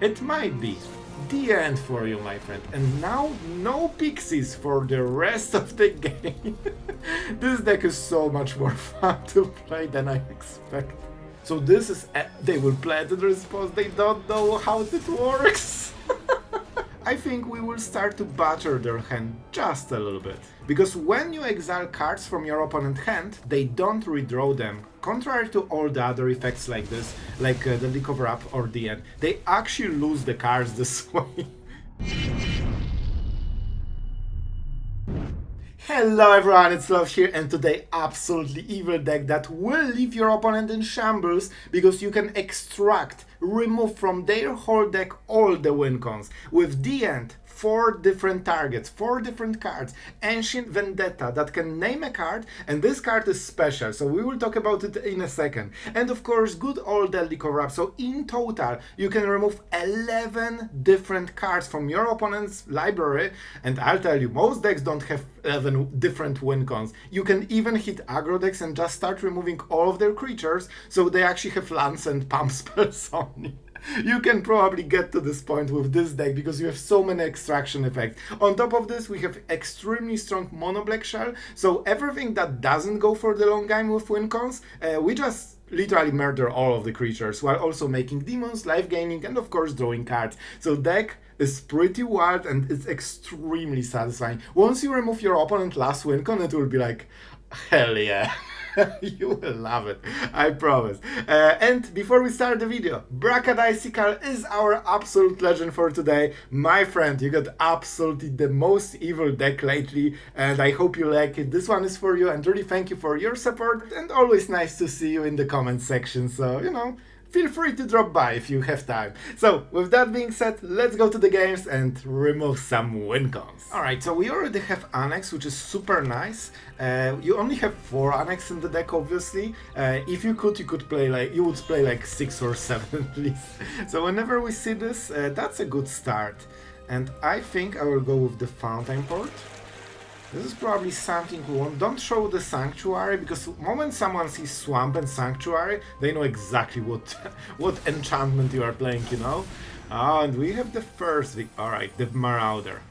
It might be the end for you, my friend. And now, no pixies for the rest of the game. This deck is so much more fun to play than I expected. So this is... they will play at the response, they don't know how it works. I think we will start to batter their hand just a little bit. Because when you exile cards from your opponent's hand, they don't redraw them. Contrary to all the other effects like this, like the cover up or the end, they actually lose the cards this way. Hello everyone, it's Sloth here, and today absolutely evil deck that will leave your opponent in shambles because you can extract, remove from their whole deck all the Wincons. With the end, 4 different targets, 4 different cards, Ancient Vendetta that can name a card, and this card is special, so we will talk about it in a second. And of course, good old deadly cover-up, so in total, you can remove 11 different cards from your opponent's library, and I'll tell you, most decks don't have 11 different Wincons. You can even hit aggro decks and just start removing all of their creatures, so they actually have lands and pump spells only. You can probably get to this point with this deck because you have so many extraction effects. On top of this, we have extremely strong mono black shell, so everything that doesn't go for the long game with Wincons, we just literally murder all of the creatures while also making demons, life gaining, and of course drawing cards. So deck is pretty wild and it's extremely satisfying. Once you remove your opponent's last Wincon, it will be like, hell yeah. You will love it, I promise. And before we start the video, Bracadicycle is our absolute legend for today. My friend, you got absolutely the most evil deck lately, and I hope you like it. This one is for you, and really thank you for your support, and always nice to see you in the comment section, so, you know, feel free to drop by if you have time. So, with that being said, let's go to the games and remove some Wincons. Alright, so we already have Annex, which is super nice. You only have 4 Annex in the deck, obviously. If you could play like, you would play like 6 or 7 at least. So whenever we see this, that's a good start. And I think I will go with the Fountainport. This is probably something we want. Don't show the Sanctuary, because the moment someone sees Swamp and Sanctuary, they know exactly what enchantment you are playing, you know? Oh, and we have the first, alright, the Marauder.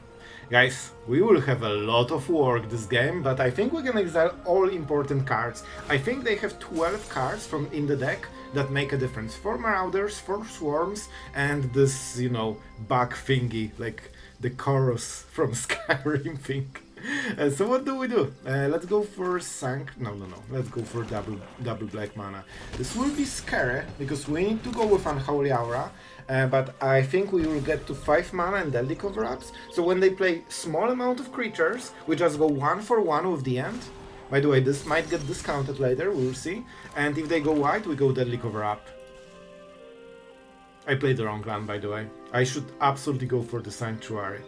Guys, we will have a lot of work this game, but I think we can exile all important cards. I think they have 12 cards from in the deck that make a difference. 4 Marauders, 4 Swarms, and this, you know, bug thingy, like the chorus from Skyrim thing. So what do we do? Let's go for no. Let's go for double black mana. This will be scary because we need to go with Unholy Aura, but I think we will get to 5 mana and deadly cover-ups. So when they play small amount of creatures, we just go 1 for 1 with the end. By the way, this might get discounted later, we'll see. And if they go white, we go deadly cover-up. I played the wrong land, by the way. I should absolutely go for the Sanctuary.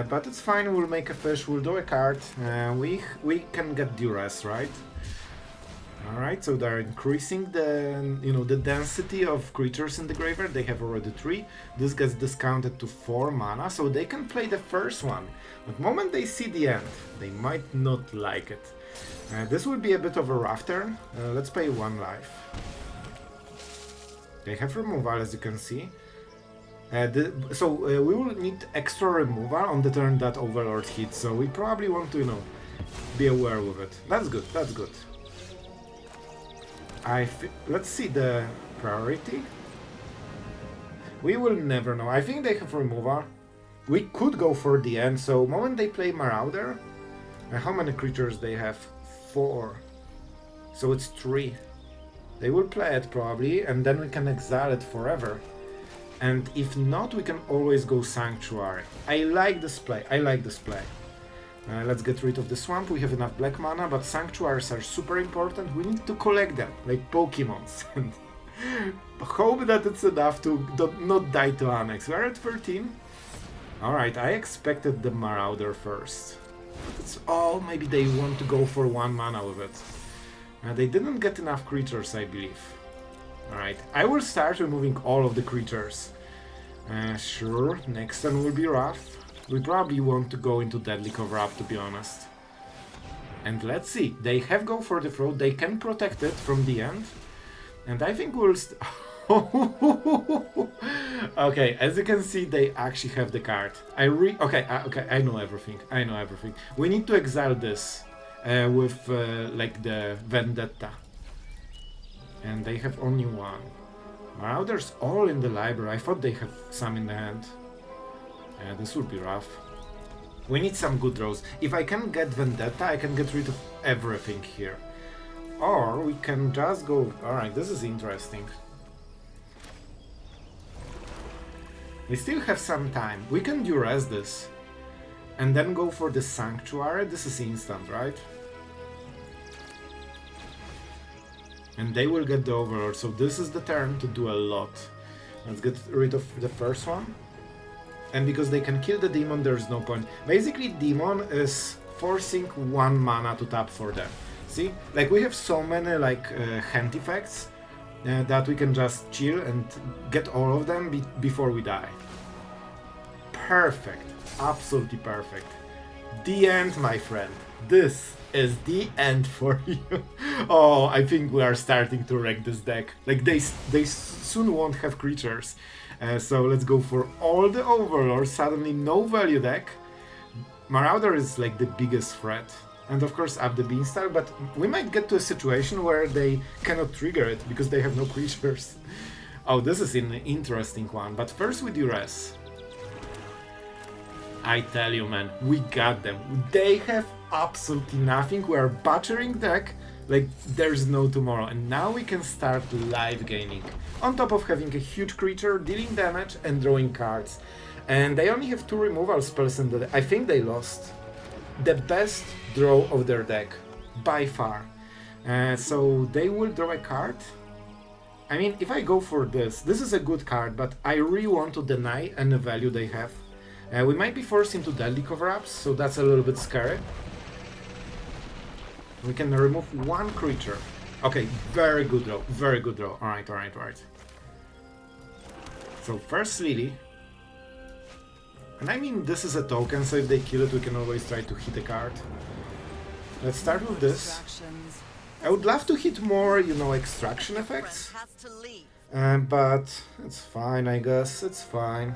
But it's fine, we'll make a fish, we'll do a card, we can get Duress, right? Alright, so they're increasing the, you know, the density of creatures in the graveyard. They have already 3. This gets discounted to 4 mana, so they can play the first one. But the moment they see the end, they might not like it. This will be a bit of a rough turn. Let's pay 1 life. They have removal, as you can see. We will need extra removal on the turn that Overlord hits, so we probably want to, you know, be aware with it. That's good, that's good. Let's see the priority. We will never know. I think they have removal. We could go for the end, so moment they play Marauder, how many creatures they have? 4. So it's 3. They will play it probably, and then we can exile it forever. And if not, we can always go Sanctuary. I like this play, let's get rid of the Swamp, we have enough black mana, but Sanctuaries are super important, we need to collect them, like Pokemons. And hope that it's enough to not die to Annex. We're at 13. Alright, I expected the Marauder first. Oh, maybe they want to go for 1 mana with it. They didn't get enough creatures, I believe. Alright, I will start removing all of the creatures. Sure, next turn will be rough. We probably want to go into deadly cover-up, to be honest. And let's see, they have go for the throat, they can protect it from the end. And I think we'll Okay, as you can see, they actually have the card. Okay, I know everything. I know everything. We need to exile this with like the Vendetta, and they have only one. Marauders all in the library. I thought they have some in the hand. This would be rough. We need some good draws. If I can get Vendetta, I can get rid of everything here. Or we can just go... Alright, this is interesting. We still have some time. We can Duress this. And then go for the Sanctuary. This is instant, right? And they will get the Overlord, so this is the turn to do a lot. Let's get rid of the first one. And because they can kill the demon, there's no point. Basically, demon is forcing 1 mana to tap for them. See? Like, we have so many, like, hand effects that we can just chill and get all of them before we die. Perfect. Absolutely perfect. The end, my friend. This is the end for you. Oh, I think we are starting to wreck this deck. Like, they soon won't have creatures. So let's go for all the Overlords. Suddenly no value deck. Marauder is like the biggest threat. And of course up the Beanstalk, but we might get to a situation where they cannot trigger it because they have no creatures. Oh, this is an interesting one. But first with Duress. I tell you, man, we got them. They have absolutely nothing. We are butchering deck like there's no tomorrow. And now we can start live gaining. On top of having a huge creature, dealing damage and drawing cards. And they only have 2 removal spells in the deck. I think they lost the best draw of their deck, by far. So they will draw a card. I mean, if I go for this is a good card, but I really want to deny any value they have. We might be forced into deadly cover-ups, so that's a little bit scary. We can remove 1 creature. Okay, very good draw, very good draw. Alright. So first Lily. And I mean, this is a token, so if they kill it, we can always try to hit a card. Let's start with this. I would love to hit more, you know, extraction effects. But it's fine, I guess, it's fine.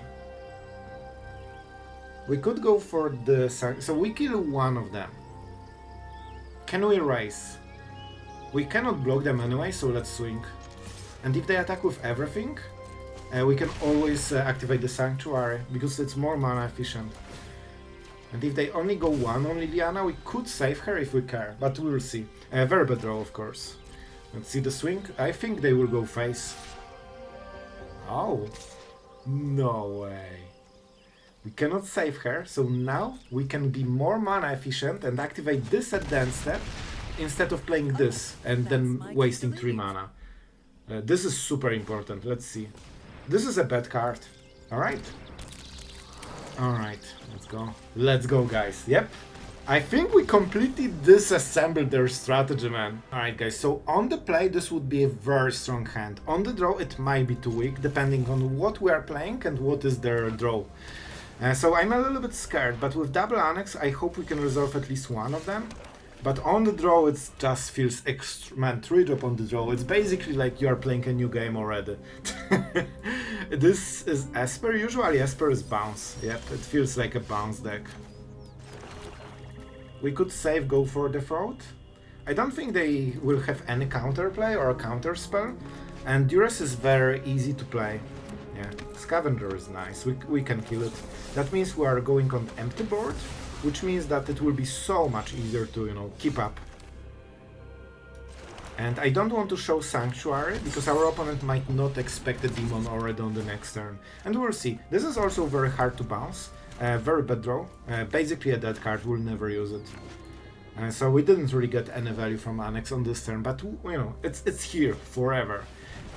We could go for the... So we kill 1 of them. Can we raise? We cannot block them anyway, so let's swing. And if they attack with everything, we can always activate the Sanctuary, because it's more mana efficient. And if they only go 1 on Liliana, we could save her if we care, but we'll see. Very bad draw, of course. Let's see the swing. I think they will go face. Oh, no way. We cannot save her, so now we can be more mana efficient and activate this at the end step instead of playing this and then wasting 3 mana. This is super important, let's see. This is a bad card. Alright. Alright, let's go. Let's go, guys. Yep. I think we completely disassembled their strategy, man. Alright, guys, so on the play, this would be a very strong hand. On the draw, it might be too weak, depending on what we are playing and what is their draw. So I'm a little bit scared, but with double Annex, I hope we can resolve at least 1 of them. But on the draw, it just feels extra... Man, 3-drop on the draw, it's basically like you are playing a new game already. This is Esper. Usually Esper is bounce. Yep, it feels like a bounce deck. We could save, go for the Throat. I don't think they will have any counterplay or a counter spell. And Duress is very easy to play. Yeah, Scavenger is nice, we can kill it. That means we are going on empty board, which means that it will be so much easier to, you know, keep up. And I don't want to show Sanctuary, because our opponent might not expect a demon already on the next turn. And we'll see. This is also very hard to bounce, very bad draw. Basically a dead card, we'll never use it. So we didn't really get any value from Annex on this turn, but, you know, it's here forever.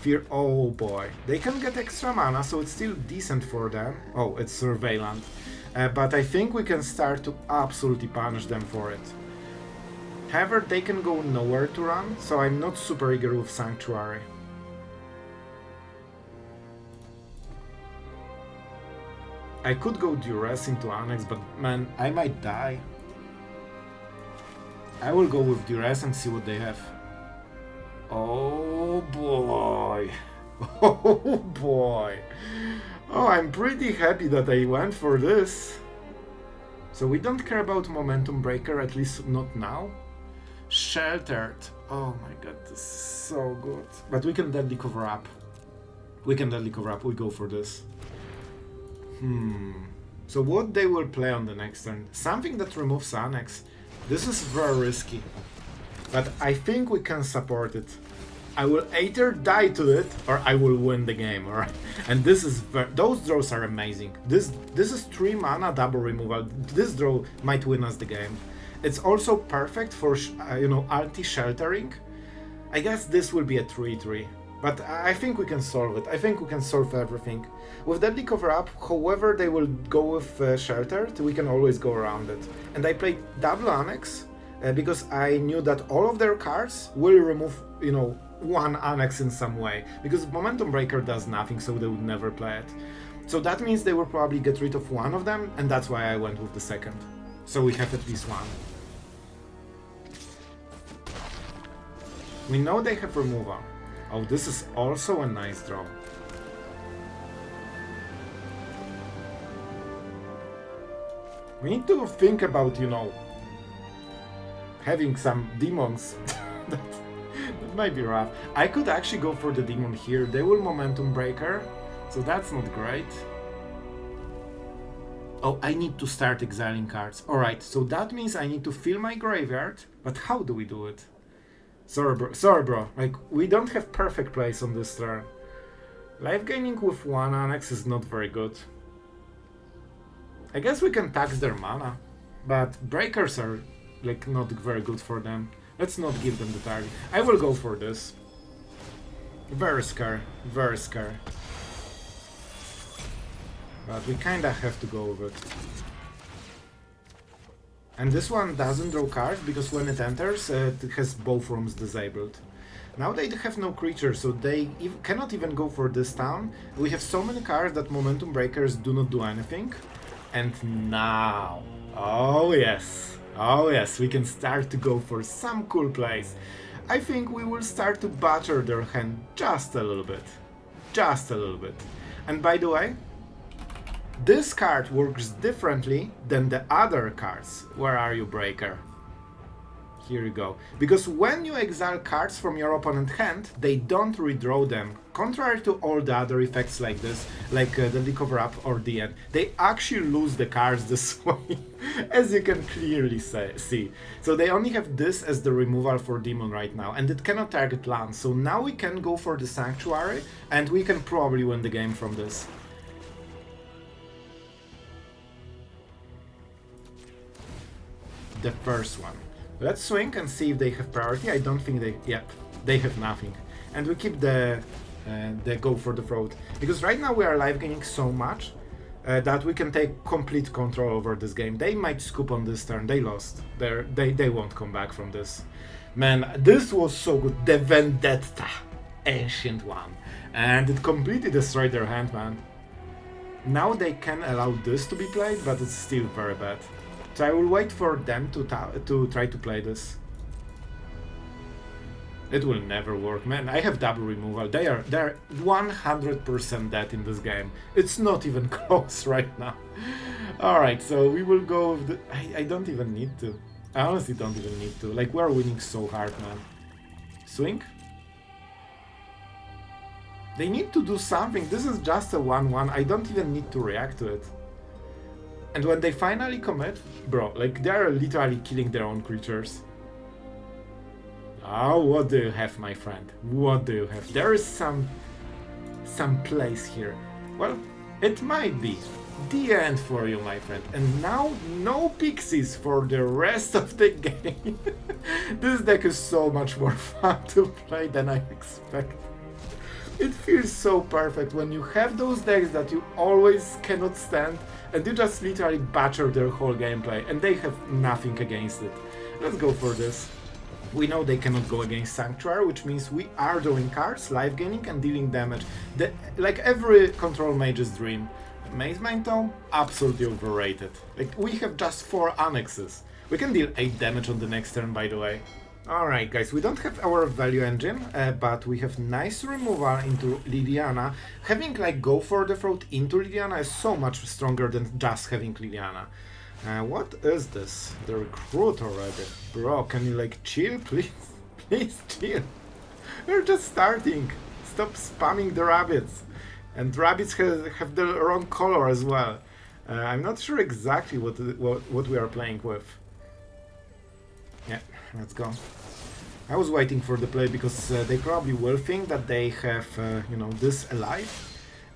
Fear, oh boy. They can get extra mana, so it's still decent for them. Oh, it's Surveillant. But I think we can start to absolutely punish them for it. However, they can go nowhere to run, so I'm not super eager with Sanctuary. I could go Duress into Annex, but man, I might die. I will go with Duress and see what they have. Oh boy. Oh boy. Oh, I'm pretty happy that I went for this. So we don't care about Momentum Breaker, at least not now. Sheltered. Oh my god, this is so good. But we can deadly cover up. We can deadly cover up. We go for this. So what they will play on the next turn? Something that removes Annex. This is very risky. But I think we can support it. I will either die to it or I will win the game, alright? And this is those draws are amazing. This is 3 mana double removal. This draw might win us the game. It's also perfect for anti-sheltering. I guess this will be a 3/3, but I think we can solve it. I think we can solve everything. With Deadly Cover Up, however they will go with Sheltered, we can always go around it. And I played double Annex because I knew that all of their cards will remove, one Annex in some way, because Momentum Breaker does nothing, so they would never play it. So that means they will probably get rid of one of them, and that's why I went with the second. So we have at least one. We know they have removal. Oh, this is also a nice draw. We need to think about, having some demons. that might be rough. I could actually go for the demon here. They will Momentum Breaker, so that's not great. Oh, I need to start exiling cards. Alright, so that means I need to fill my graveyard, but how do we do it? Sorry bro, like, we don't have perfect plays on this turn. Life gaining with 1 Annex is not very good. I guess we can tax their mana, but breakers are, like, not very good for them. Let's not give them the target. I will go for this. Very scary, very scary. But we kinda have to go with it. And this one doesn't draw cards because when it enters, it has both rooms disabled. Now they have no creatures, so they cannot even go for this town. We have so many cards that Momentum Breakers do not do anything. And now, oh yes, we can start to go for some cool plays. I think we will start to batter their hand just a little bit. Just a little bit. And by the way, this card works differently than the other cards. Where are you, Breaker? Here you go. Because when you exile cards from your opponent's hand, they don't redraw them. Contrary to all the other effects like this, like the Cover Up or the end, they actually lose the cards this way, as you can clearly see. So they only have this as the removal for Demon right now, and it cannot target lands. So now we can go for the Sanctuary, and we can probably win the game from this. The first one. Let's swing and see if they have priority. I don't think they... Yep, they have nothing. And we keep the go for the throat. Because right now we are live gaining so much that we can take complete control over this game. They might scoop on this turn. They lost. They won't come back from this. Man, this was so good. The Vendetta. Ancient one. And it completely destroyed their hand, man. Now they can allow this to be played, but it's still very bad. So I will wait for them to try to play this. It will never work, man. I have double removal. They're 100% dead in this game. It's not even close right now. Alright, so we will go with the... I don't even need to. I honestly don't even need to. Like, we're winning so hard, man. Swing? They need to do something. This is just a 1-1. I don't even need to react to it. And when they finally commit, bro, like, they are literally killing their own creatures. Oh, what do you have, my friend? What do you have? There is some place here. Well, it might be the end for you, my friend. And now, no pixies for the rest of the game. This deck is so much more fun to play than I expected. It feels so perfect when you have those decks that you always cannot stand and you just literally butcher their whole gameplay and they have nothing against it. Let's go for this. We know they cannot go against Sanctuary, which means we are drawing cards, life gaining and dealing damage. Like every control mage's dream. Mazemind Tome, absolutely overrated. Like, we have just 4 annexes. We can deal 8 damage on the next turn, by the way. Alright guys, we don't have our value engine, but we have nice removal into Liliana. Having like go for the throat into Liliana is so much stronger than just having Liliana. What is this? The recruit already. Bro, can you like chill please? Please chill. We're just starting. Stop spamming the rabbits. And rabbits have the wrong color as well. I'm not sure exactly what we are playing with. Yeah, let's go. I was waiting for the play because they probably will think that they have, you know, this alive.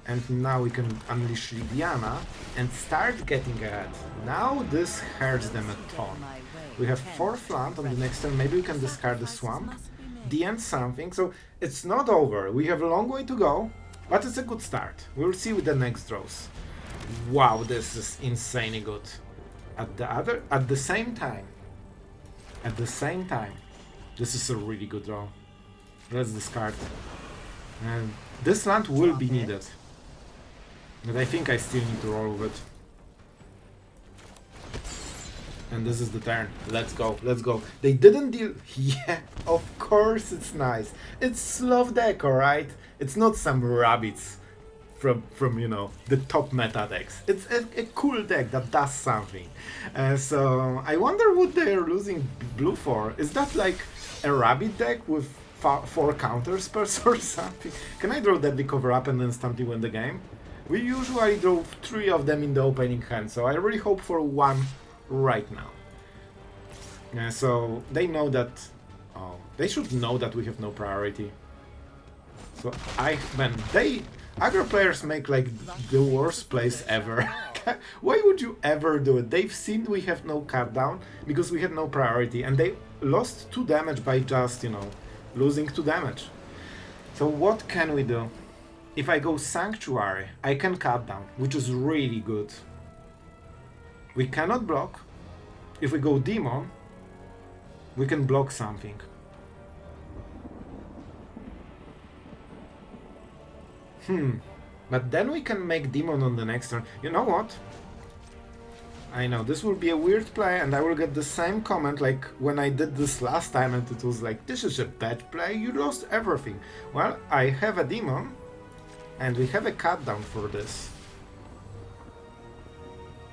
And now we can unleash Liliana and start getting ahead. Now this hurts them a ton. We have 4th land on the next turn. Maybe we can discard the swamp. The end something. So it's not over. We have a long way to go, but it's a good start. We'll see with the next draws. Wow, this is insanely good. At the same time, this is a really good draw. Let's discard. And this land will be needed. But I think I still need to roll with it. And this is the turn. Let's go, let's go. They didn't deal... Yeah, of course it's nice. It's Sloth deck, alright? It's not some rabbits from you know, the top meta decks. It's a cool deck that does something. So I wonder what they're losing blue for. Is that like a rabbit deck with 4 counter spells or something? Can I draw Deadly Cover Up and instantly win the game? We usually draw 3 of them in the opening hand, so I really hope for 1 right now. So they know that... Oh, they should know that we have no priority. So aggro players make like the worst plays ever. Why would you ever do it? They've seen we have no cut down because we had no priority, and they lost 2 damage by just, you know, losing 2 damage. So what can we do? If I go Sanctuary, I can cut down, which is really good. We cannot block. If we go Demon, we can block something. But then we can make Demon on the next turn. You know what? I know, this will be a weird play and I will get the same comment like when I did this last time and it was like, this is a bad play, you lost everything. Well, I have a Demon and we have a cut down for this.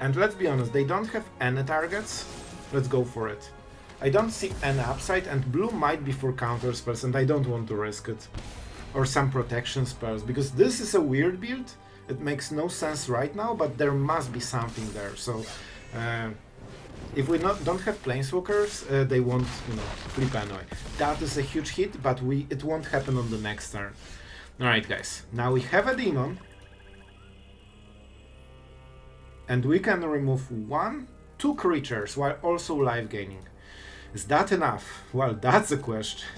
And let's be honest, they don't have any targets. Let's go for it. I don't see any upside and blue might be for counter spells and I don't want to risk it. Or some protection spells, because this is a weird build. It makes no sense right now, but there must be something there. So if we don't have planeswalkers, they won't, you know, flip anyway. That is a huge hit, but it won't happen on the next turn. Alright guys, now we have a Demon. And we can remove 2 creatures while also life gaining. Is that enough? Well, that's a question.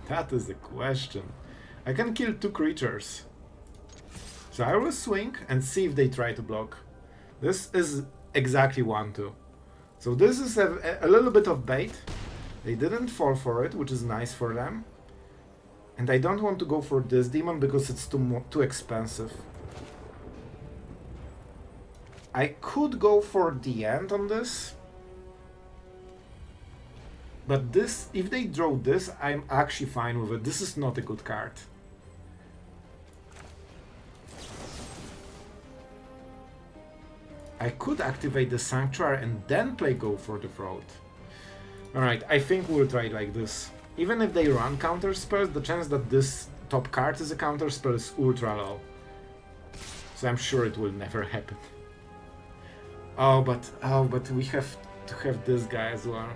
That is a question. I can kill 2 creatures. So I will swing and see if they try to block. This is exactly 1-2. So this is a little bit of bait. They didn't fall for it, which is nice for them. And I don't want to go for this Demon because it's too expensive. I could go for the end on this. But this, if they draw this, I'm actually fine with it. This is not a good card. I could activate the Sanctuary and then play Go for the Throat. Alright, I think we'll try it like this. Even if they run counter spells, the chance that this top card is a counter spell is ultra low. So I'm sure it will never happen. Oh, but we have to have this guy as well.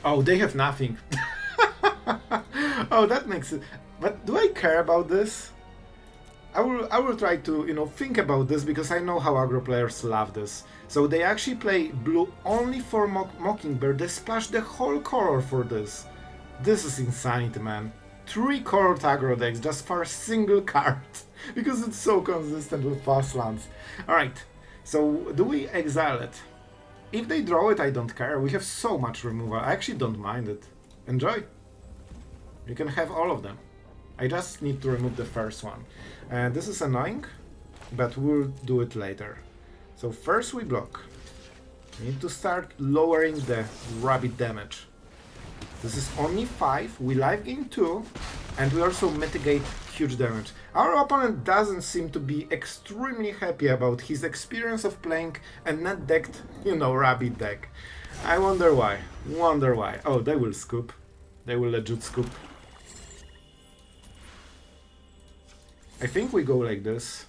Oh, they have nothing. Oh, that makes it. But do I care about this? I will try to, you know, think about this because I know how aggro players love this. So they actually play blue only for Mockingbird. They splash the whole color for this. This is insanity, man. 3 colored aggro decks just for a single card because it's so consistent with fast lands. Alright, so do we exile it? If they draw it, I don't care. We have so much removal. I actually don't mind it. Enjoy. You can have all of them. I just need to remove the first one. This is annoying. but we'll do it later. So first we block. We need to start lowering the rabbit damage. This is only 5, we life gain 2, and we also mitigate huge damage. Our opponent doesn't seem to be extremely happy about his experience of playing a net decked, rabbit deck. I wonder why. Oh, they will scoop. They will legit scoop. I think we go like this.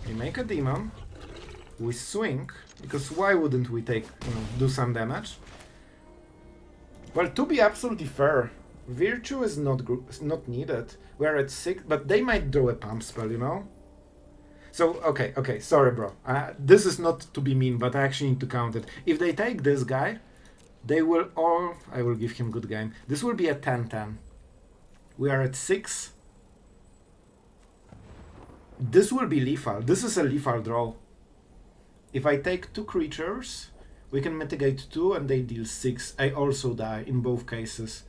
We make a demon. We swing, because why wouldn't we take, do some damage? Well, to be absolutely fair, Virtue is not needed. We're at 6, but they might draw a pump spell, So, okay, sorry bro. This is not to be mean, but I actually need to count it. If they take this guy, they will all... I will give him good game. This will be a 10-10. We are at 6. This will be lethal. This is a lethal draw. If I take 2 creatures, we can mitigate 2 and they deal 6. I also die in both cases.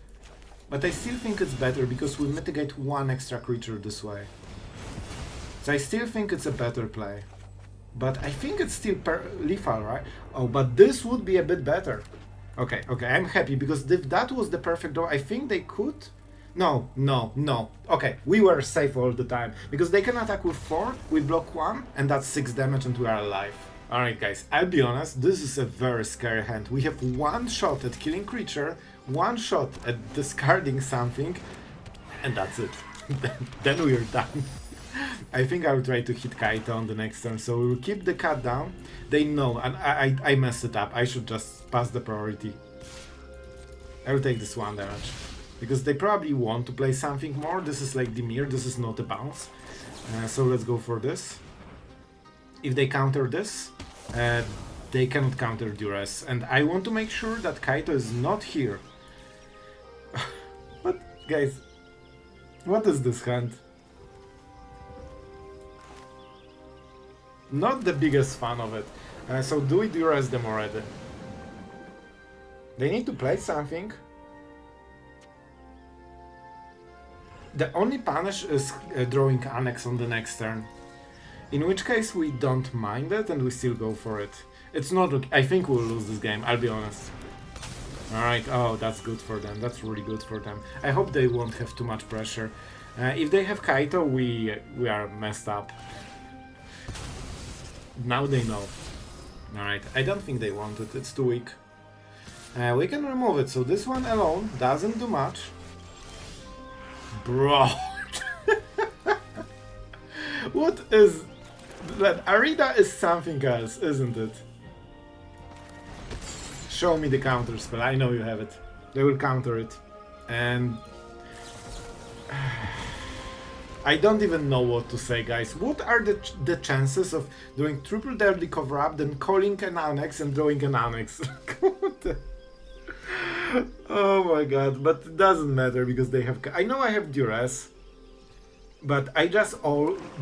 But I still think it's better because we mitigate 1 extra creature this way. So I still think it's a better play. But I think it's still lethal, right? Oh, but this would be a bit better. Okay, I'm happy because if that was the perfect draw, I think they could... No. Okay, we were safe all the time. Because they can attack with 4, we block 1, and that's 6 damage and we are alive. Alright guys, I'll be honest, this is a very scary hand. We have 1 shot at killing creature, 1 shot at discarding something, and that's it. Then we're done. I think I'll try to hit Kaito on the next turn, so we'll keep the cut down. They know, and I messed it up. I should just pass the priority. I will take this 1 damage. Because they probably want to play something more. This is like Dimir, this is not a bounce. So let's go for this. If they counter this, they cannot counter Duress. And I want to make sure that Kaito is not here. But guys, what is this hand? Not the biggest fan of it. So do we Duress them already? They need to play something. The only punish is drawing Annex on the next turn. In which case we don't mind it and we still go for it. It's not... I think we'll lose this game, I'll be honest. Alright, oh, that's good for them. That's really good for them. I hope they won't have too much pressure. If they have Kaito, we are messed up. Now they know. Alright, I don't think they want it. It's too weak. We can remove it, so this one alone doesn't do much. Bro, what is that? Arena is something else, isn't it? Show me the counter spell. I know you have it. They will counter it, and I don't even know what to say, guys. What are the chances of doing triple deadly cover up, then calling an Annex and drawing an Annex? Oh my god, but it doesn't matter because they have... I know I have Duress, but I just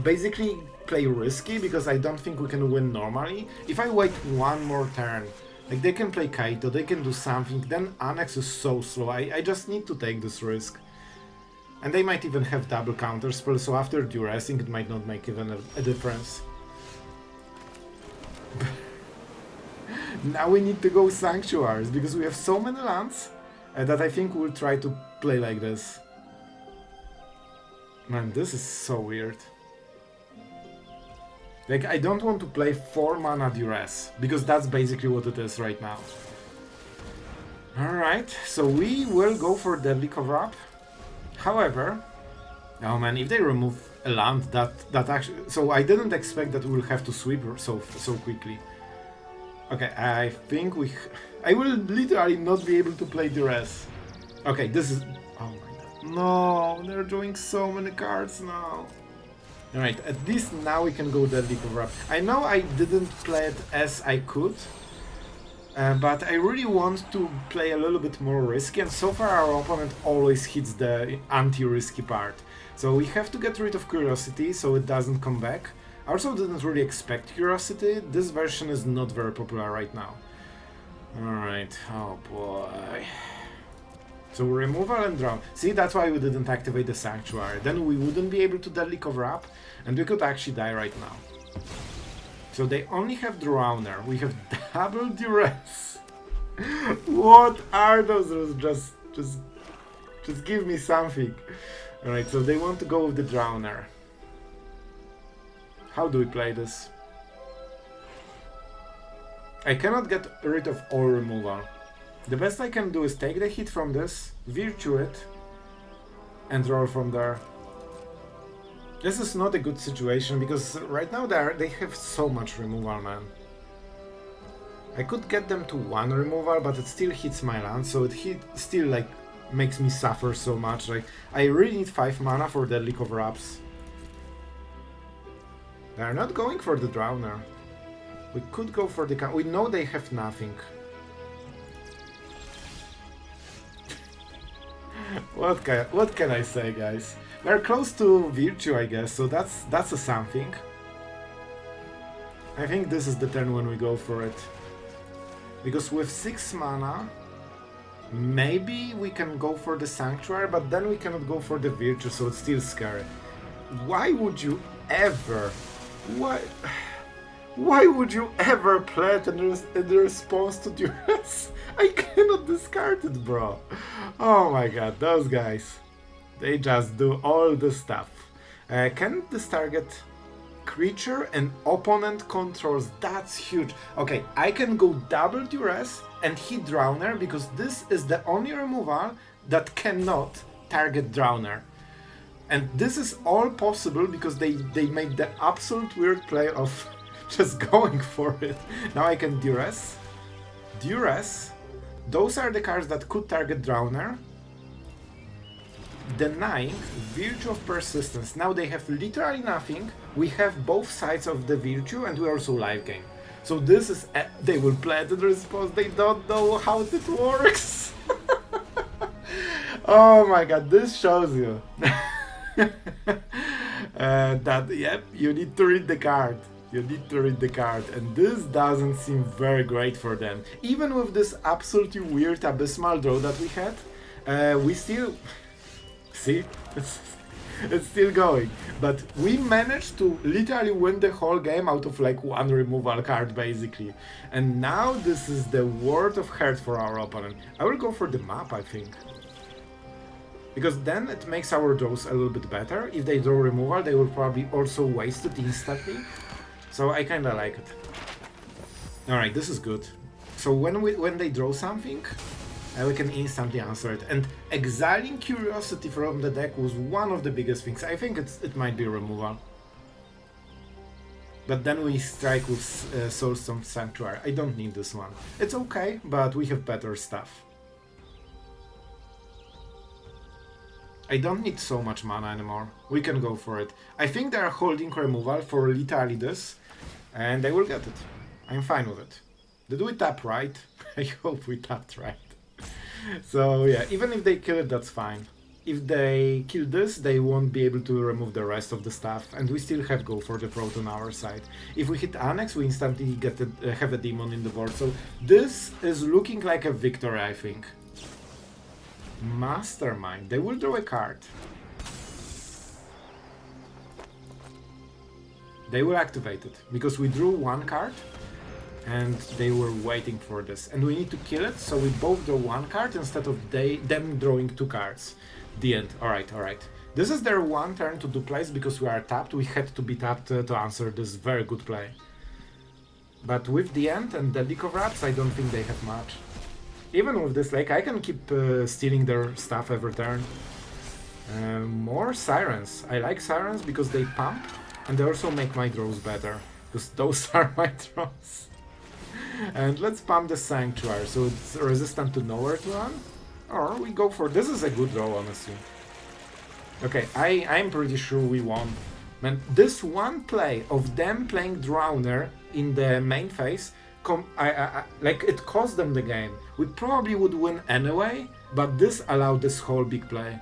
basically play risky because I don't think we can win normally. If I wait 1 more turn, like they can play Kaito, they can do something, then Annex is so slow. I just need to take this risk. And they might even have double counterspell, so after Duressing it might not make even a difference. Now we need to go Sanctuaries, because we have so many lands that I think we'll try to play like this. Man, this is so weird. Like, I don't want to play 4 mana Duress, because that's basically what it is right now. Alright, so we will go for Deadly Cover-Up. However, oh man, if they remove a land, that actually... So I didn't expect that we'll have to sweep so quickly. Okay, I think I will literally not be able to play Duress. Okay, this is... Oh my god. No, they're drawing so many cards now. Alright, at least now we can go Deadly Cover-Up. I know I didn't play it as I could, but I really want to play a little bit more risky, and so far our opponent always hits the anti-risky part. So we have to get rid of Curiosity so it doesn't come back. I also didn't really expect Curiosity. This version is not very popular right now. Alright, oh boy. So removal and draw. See, that's why we didn't activate the Sanctuary. Then we wouldn't be able to deadly cover up, and we could actually die right now. So they only have Drowner. We have double Duress. What are those rules? Just give me something. Alright, so they want to go with the Drowner. How do we play this? I cannot get rid of all removal. The best I can do is take the hit from this, Virtue it, and roll from there. This is not a good situation, because right now they have so much removal, man. I could get them to 1 removal, but it still hits my land, so it still like makes me suffer so much. Like, I really need 5 mana for deadly cover-ups. They are not going for the Drowner. We could go for the... We know they have nothing. What can I say, guys? We're close to Virtue, I guess, so that's a something. I think this is the turn when we go for it. Because with 6 mana, maybe we can go for the Sanctuary, but then we cannot go for the Virtue, so it's still scary. Why would you ever... Why would you ever play it in response to Duress? I cannot discard it, bro. Oh my god, those guys. They just do all the stuff. Can this target creature and opponent controls? That's huge. Okay, I can go double Duress and hit Drowner, because this is the only removal that cannot target Drowner. And this is all possible because they made the absolute weird play of just going for it. Now I can Duress. Those are the cards that could target Drowner. Denying Virtue of Persistence. Now they have literally nothing. We have both sides of the Virtue, and we also live game. So this is... they will play it in response. They don't know how it works. Oh my god, this shows you. That, yep, you need to read the card. You need to read the card, and this doesn't seem very great for them. Even with this absolutely weird Abysmal draw that we had, we still... See? It's still going. But we managed to literally win the whole game out of like 1 removal card, basically. And now this is the world of hurt for our opponent. I will go for the map, I think. Because then it makes our draws a little bit better. If they draw removal, they will probably also waste it instantly. So I kinda like it. Alright, this is good. So when they draw something, we can instantly answer it. And exiling Curiosity from the deck was one of the biggest things. I think it might be removal. But then we strike with Soulstone Sanctuary. I don't need this one. It's okay, but we have better stuff. I don't need so much mana anymore. We can go for it. I think they are holding removal for literally this, and they will get it. I'm fine with it. Did we tap right? I hope we tapped right. So yeah, even if they kill it, that's fine. If they kill this, they won't be able to remove the rest of the stuff, and we still have go for the Throat on our side. If we hit Annex, we instantly get have a demon in the board. So this is looking like a victory, I think. Mastermind. They will draw a card. They will activate it, because we drew 1 card, and they were waiting for this. And we need to kill it, so we both draw 1 card instead of them drawing 2 cards. The end. Alright, alright. This is their 1 turn to do plays, because we are tapped. We had to be tapped to answer this very good play. But with the end and the Deco Wraps, I don't think they have much. Even with this, like, I can keep stealing their stuff every turn. More Sirens. I like Sirens because they pump, and they also make my draws better, because those are my draws. And let's pump the Sanctuary, so it's resistant to Nowhere to Run. Or we go for... This is a good draw, honestly. Okay, I'm pretty sure we won. Man, this one play of them playing Drowner in the main phase, like, it cost them the game. We probably would win anyway, but this allowed this whole big play.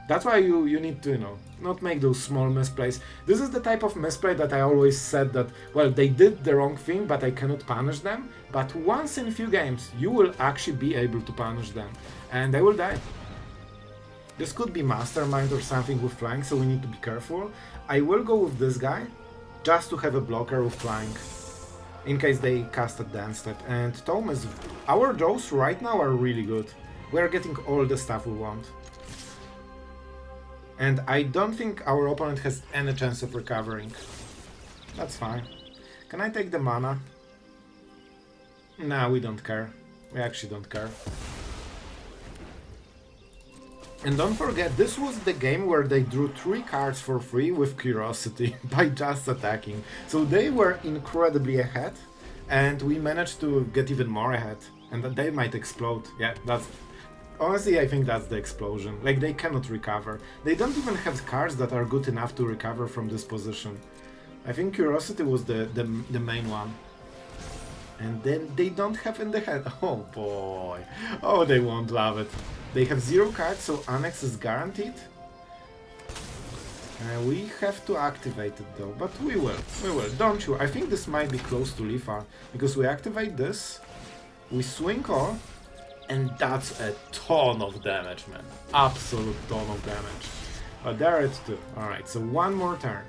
That's why you need to, not make those small misplays. This is the type of misplay that I always said that, well, they did the wrong thing, but I cannot punish them. But once in a few games, you will actually be able to punish them. And they will die. This could be Mastermind or something with flying, so we need to be careful. I will go with this guy, just to have a blocker with flying, in case they cast a dance step. And Tome is... Our draws right now are really good. We are getting all the stuff we want. And I don't think our opponent has any chance of recovering. That's fine. Can I take the mana? Nah, we don't care. We actually don't care. And don't forget, this was the game where they drew 3 cards for free with Curiosity by just attacking. So they were incredibly ahead, and we managed to get even more ahead. And they might explode. Yeah, that's... Honestly, I think that's the explosion. Like, they cannot recover. They don't even have cards that are good enough to recover from this position. I think Curiosity was the main one. And then they don't have in the hand. Oh boy. Oh, they won't love it. They have 0 cards, so Annex is guaranteed. We have to activate it though, but we will, don't you? I think this might be close to Lifa, because we activate this, we swing all, and that's a ton of damage, man. Absolute ton of damage. But there it's 2. Alright, so one more turn.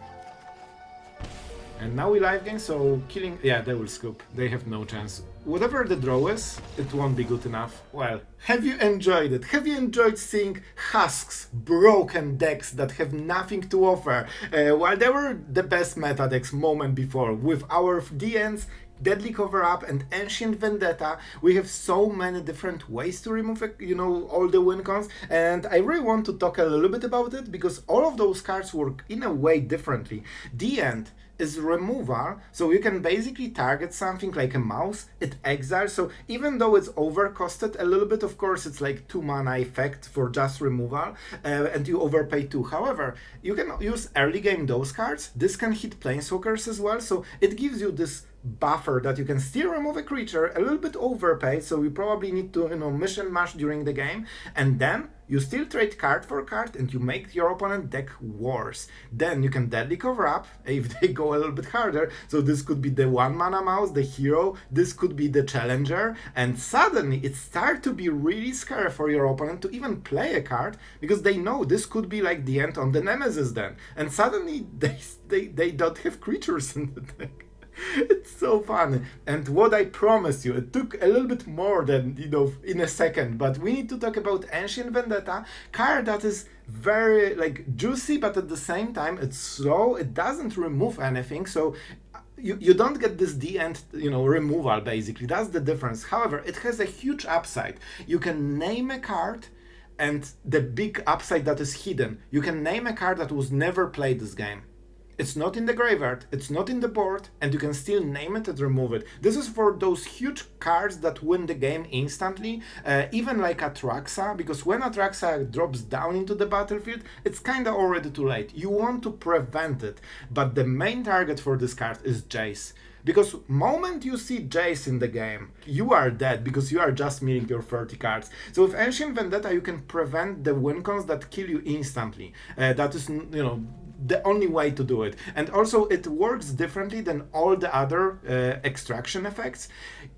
And now we live game, so killing... Yeah, they will scoop. They have no chance. Whatever the draw is, it won't be good enough. Well, have you enjoyed it? Have you enjoyed seeing Husk's broken decks that have nothing to offer? While they were the best meta decks moment before, with our DNs, Deadly Cover-Up and Ancient Vendetta, we have so many different ways to remove, all the Wincons, and I really want to talk a little bit about it, because all of those cards work in a way differently. The End is removal, so you can basically target something like a mouse, it exiles, so even though it's overcosted a little bit, of course it's like 2 mana effect for just removal, and you overpay 2. However, you can use early game those cards, this can hit Planeswalkers as well, so it gives you this buffer that you can still remove a creature, a little bit overpaid, so you probably need to, mission mash during the game, and then you still trade card for card and you make your opponent deck worse. Then you can Deadly Cover-Up if they go a little bit harder, so this could be the 1 mana mouse, the hero, this could be the challenger, and suddenly it starts to be really scary for your opponent to even play a card, because they know this could be like the end on the Nemesis then, and suddenly they don't have creatures in the deck. It's so fun. And what I promised you, it took a little bit more than, in a second, but we need to talk about Ancient Vendetta, card that is very, juicy, but at the same time, it's slow, it doesn't remove anything, so you don't get this end, removal, basically. That's the difference. However, it has a huge upside. You can name a card, and the big upside that is hidden, you can name a card that was never played this game. It's not in the graveyard, it's not in the board, and you can still name it and remove it. This is for those huge cards that win the game instantly, even like Atraxa, because when Atraxa drops down into the battlefield, it's kinda already too late. You want to prevent it, but the main target for this card is Jace. Because moment you see Jace in the game, you are dead, because you are just milling your 30 cards. So with Ancient Vendetta, you can prevent the Wincons that kill you instantly. That is, the only way to do it. And also it works differently than all the other extraction effects.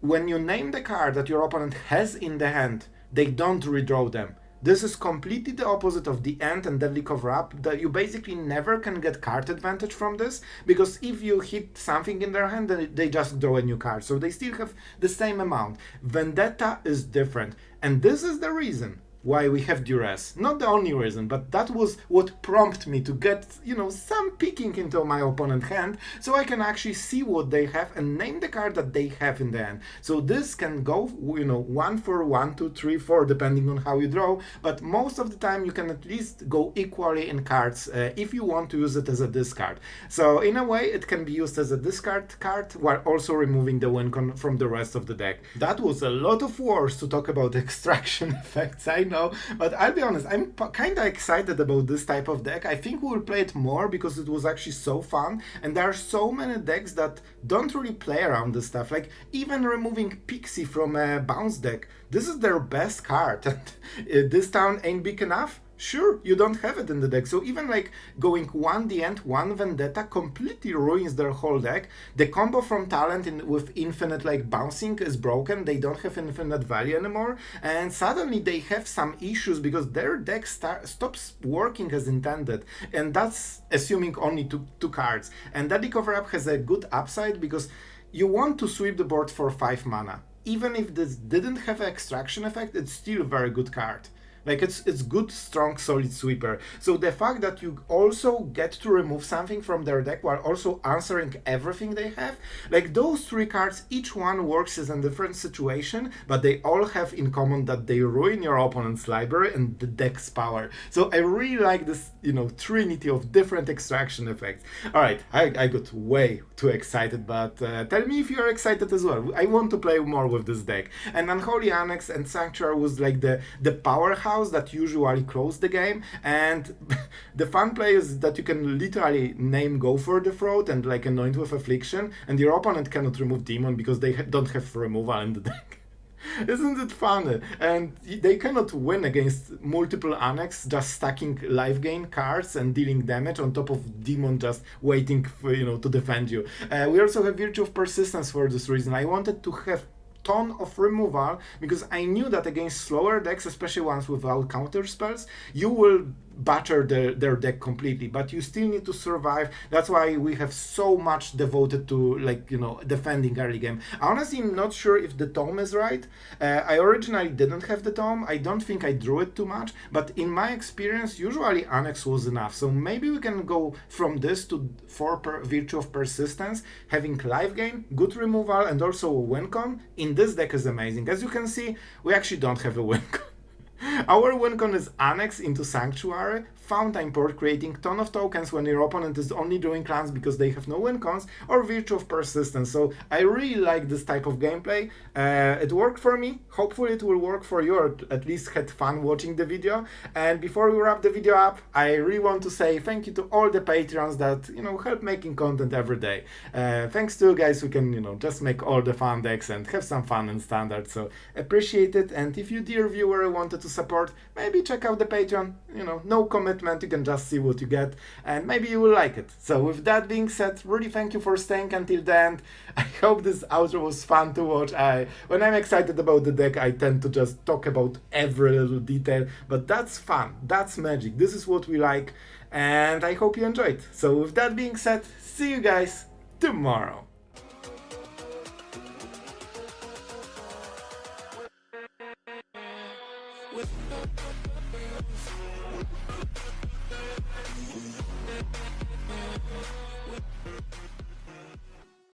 When you name the card that your opponent has in the hand, they don't redraw them. This is completely the opposite of the End and Deadly Cover-Up, that you basically never can get card advantage from this, because if you hit something in their hand, then they just draw a new card, so they still have the same amount. Vendetta is different, and this is the reason why we have Duress. Not the only reason, but that was what prompted me to get, some peeking into my opponent's hand, so I can actually see what they have and name the card that they have in the hand. So this can go, 1 for 1, 2, 3, 4, depending on how you draw, but most of the time you can at least go equally in cards if you want to use it as a discard. So in a way, it can be used as a discard card while also removing the Wincon from the rest of the deck. That was a lot of words to talk about extraction effects, I know. But I'll be honest, I'm kind of excited about this type of deck. I think we'll play it more because it was actually so fun, and there are so many decks that don't really play around this stuff, like even removing Pixie from a bounce deck. This is their best card, and this town ain't big enough. sure, you don't have it in the deck. So even like going 1D and 1 Vendetta completely ruins their whole deck. The combo from talent with infinite like bouncing is broken. They don't have infinite value anymore. And suddenly they have some issues because their deck stops working as intended. And that's assuming only two cards. And Daddy Cover Up has a good upside because you want to sweep the board for 5 mana. Even if this didn't have an extraction effect, it's still a very good card. Like it's good, strong, solid sweeper. So the fact that you also get to remove something from their deck while also answering everything they have, like those 3 cards, each one works as a different situation, but they all have in common that they ruin your opponent's library and the deck's power. So I really like this, trinity of different extraction effects. All right, I got way too excited, but tell me if you are excited as well. I want to play more with this deck. And Unholy, Annex, and Sanctuary was like the powerhouse that usually close the game, and the fun play is that you can literally name Go for the Throat and like Anoint with Affliction, and your opponent cannot remove Demon because they don't have removal in the deck. Isn't it fun? And they cannot win against multiple Annex just stacking life gain cards and dealing damage on top of Demon just waiting for, to defend you. We also have Virtue of Persistence for this reason. I wanted to have ton of removal because I knew that against slower decks, especially ones without counter spells, you will butcher their deck completely, but you still need to survive. That's why we have so much devoted to defending early game. Honestly, I'm not sure if the tome is right. I originally didn't have the tome. I don't think I drew it too much, but in my experience usually Annex was enough. So maybe we can go from this to 4 Virtue of Persistence, having life gain, good removal, and also a Wincon in this deck is amazing. As you can see, we actually don't have a Wincon. Our Wincon is Annex into Sanctuary, Fountainport, creating ton of tokens when your opponent is only drawing clans because they have no Wincons, or Virtue of Persistence. So I really like this type of gameplay. It worked for me. Hopefully it will work for you, or at least had fun watching the video. And before we wrap the video up, I really want to say thank you to all the Patreons that help making content every day. Thanks to you guys, we can just make all the fun decks and have some fun in Standard. So appreciate it. And if you, dear viewer, wanted to support, maybe check out the Patreon. No commitment, you can just see what you get, and maybe you will like it. So with that being said, really thank you for staying until the end. I hope this outro was fun to watch. When I'm excited about the deck, I tend to just talk about every little detail, but that's fun, that's magic, this is what we like, and I hope you enjoyed. So with that being said, see you guys tomorrow.